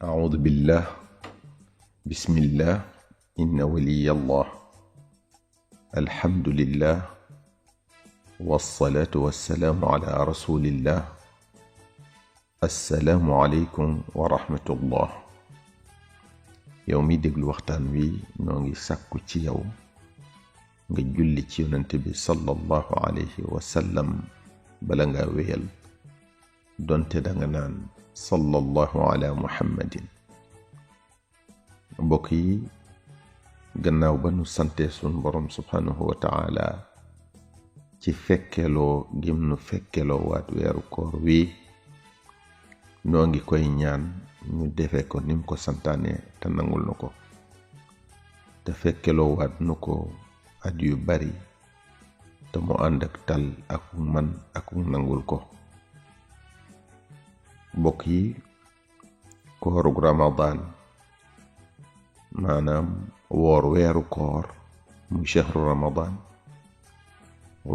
أعوذ بالله بسم الله إن ولي الله الحمد لله والصلاة والسلام على رسول الله السلام عليكم ورحمة الله يومي ديغلو waxtaan wi noo ngi sàkku ci yow nga julli ci yonent bi sallallahu alayhi wa sallam bala nga wéyal donte da nga naan sallallahu ala muhammadin. mbokk yi gannaaw ba nu sante sun borom subhanahu wa ta'ala ci fekkeloo gim nu fekkeloo waat weeru koor wi noo ngi koy ñaan ñu defe ko nim ko santaane te nangul nu ko te fekkeloo waat nu ko at yu bari te mu ànd ak tal ak man ak nangul ko. mbokk yi koorug ramadan maanaam woor weeru koor muy shahru ramadan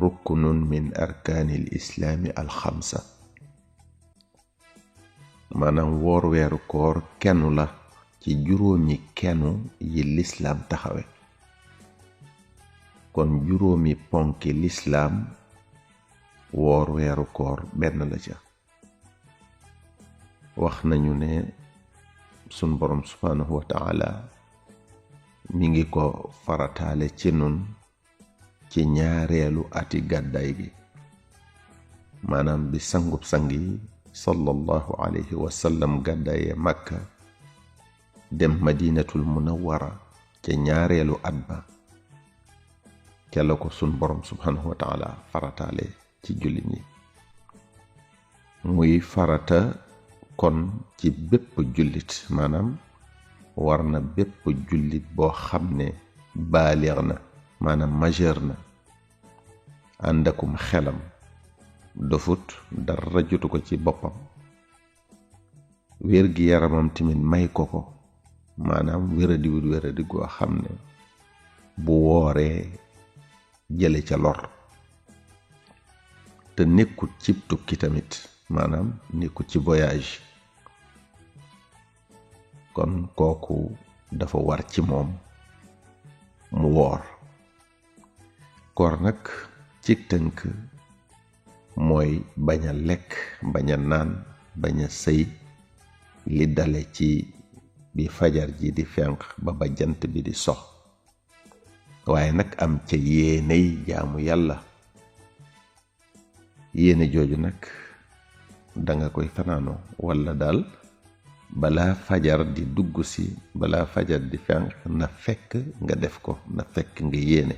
ruknun min arkaanil islaami alxamsa. maanaam woor weeru koor kenn la ci juróomi kennu yi lislaam taxawe. kon juróomi ponki lislaam woor weeru koor benn la ca. wax nañu ne sun borom subhanahu wa ta'ala mi ngi ko farataale ci nun ci ñaareelu ati gàddaay gi, maanaam bi sangub sang yi sallallahu alayhi wa sallam gàddaaye Makka dem madinatul munawwara ca ñaareelu at ba ca la ko sun borom subhanahu wa ta'ala farataale ci jullit ñi. muy farata kon ci bépp jullit, maanaam war na bépp jullit boo xam ne baalir na, maanaam majeur na, àndakum xelam, dofut, dara jotu ko ci boppam, wér gi yaramam tamit may ko ko, maanaam wéradiwut wéradi goo xam ne bu wooree jële ca lor, te nekkut cib tukki tamit, maanaam nekkut ci voyage. kon kooku dafa war ci moom mu woor. koor nag ci tënk mooy bañ a lekk, bañ a naan, bañ a sëy li dale ci bi fajar ji di fenq ba jant bi di sox, waaye nag am ca yéeney jaamu yàlla. yéene jooju nag danga koy fanaanoo, walla daal balaa fajar di dugg si, balaa fajar di fenq na fekk nga def ko, na fekk nga yéene.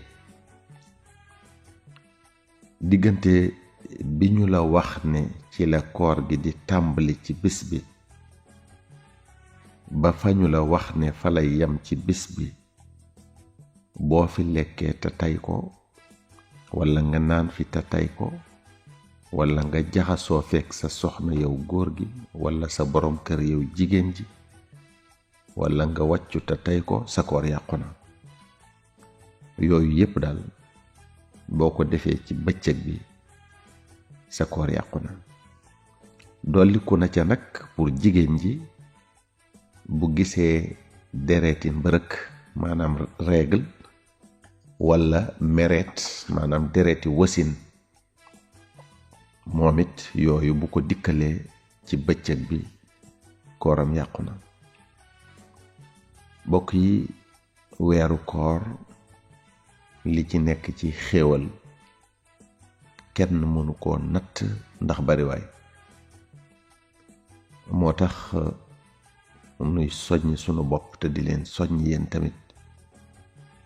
diggante bi ñu la wax ne ci la koor gi di tàmbali ci bis bi ba fa ñu la wax ne fa lay yam ci bis bi, boo fi lekkee te tay ko, walla nga naan fi te tay ko, walla nga jaxasoo fekk sa soxna yow góor gi, walla sa borom kër yow jigéen ji, walla nga wàccu te tey ko, sa koor yàqu na. yooyu yépp daal boo ko defee ci bëccëg bi sa koor yàqu na. dolliku na ca nag pour jigéen ji bu gisee dereti mbërëk, maanaam règle, walla meret, maanaam dereti wasin, moom it yooyu bu ko dikkalee ci bëccëg bi kooram yàqu na. bokk yi weeru koor li ci nekk ci xéewal kenn mënu koo natt ndax bariwaay. moo tax nuy soññ sunu bopp te di leen soññ yéen tamit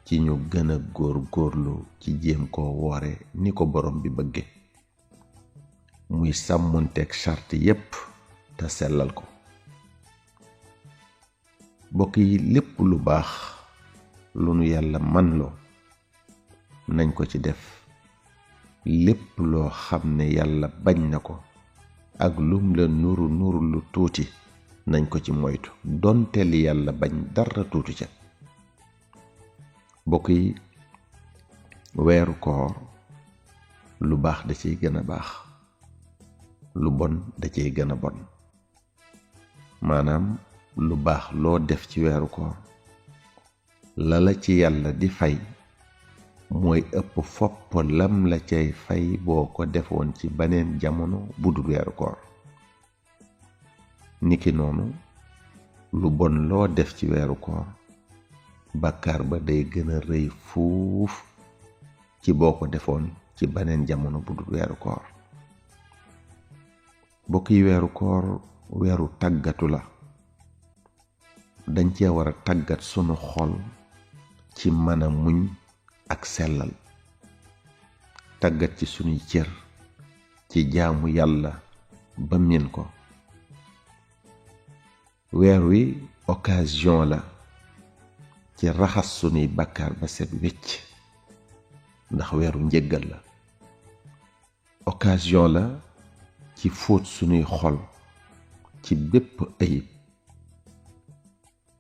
ci ñu gën a góorlu ci jéem koo woore ni ko borom bi bëgge, muy sàmmonteeg charte yépp te sellal ko. bokk yi lépp lu baax lu nu yàlla man loo nañ ko ci def. lépp loo xam ne yàlla bañ na ko ak lum la nuru lu tuuti nañ ko ci moytu, donte li yàlla bañ dara tuuti ca. bokk yi weeru koor lu baax da ciy gën a baax, lu bon da ciy gën a bon. maanaam lu baax loo def ci weeru koor la ci yàlla di fay mooy ëpp fopp lam la cay fay boo ko defoon ci beneen jamono bu dul weeru koor niki noonu lu bon loo def ci weeru koor bàkkaar ba day gën a rëy fuuf ci boo ko defoon ci beneen jamono bu dul weeru koor bokk yi weeru koor weeru tàggatu la dañ cee war a tàggat sunu xol ci mën a muñ ak sellal tàggat ci sunuy cër ci jaamu yàlla ba min ko weer wi occasion la ci raxas sunuy bàkkaar ba set wecc ndax weeru njëggal la occasion la ci fóot sunuy xol ci bépp ayib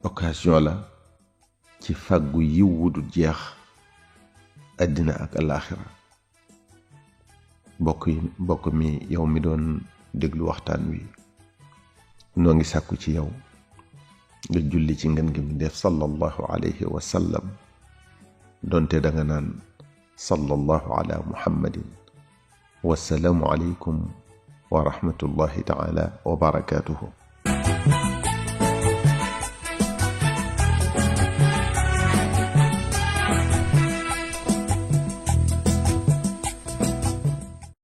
occasion la ci fàggu yiw wu du jeex àddina ak alaaxira mbokk mi yow mi doon déglu waxtaan wi noo ngi sàkku ci yow nga julli ci ngën gi mi def sallallahu alayhi wa sallam donte danga naan sallallahu ala muhammadin wassalaamu alaykum wa rahmatullahi taala wa barakatuhu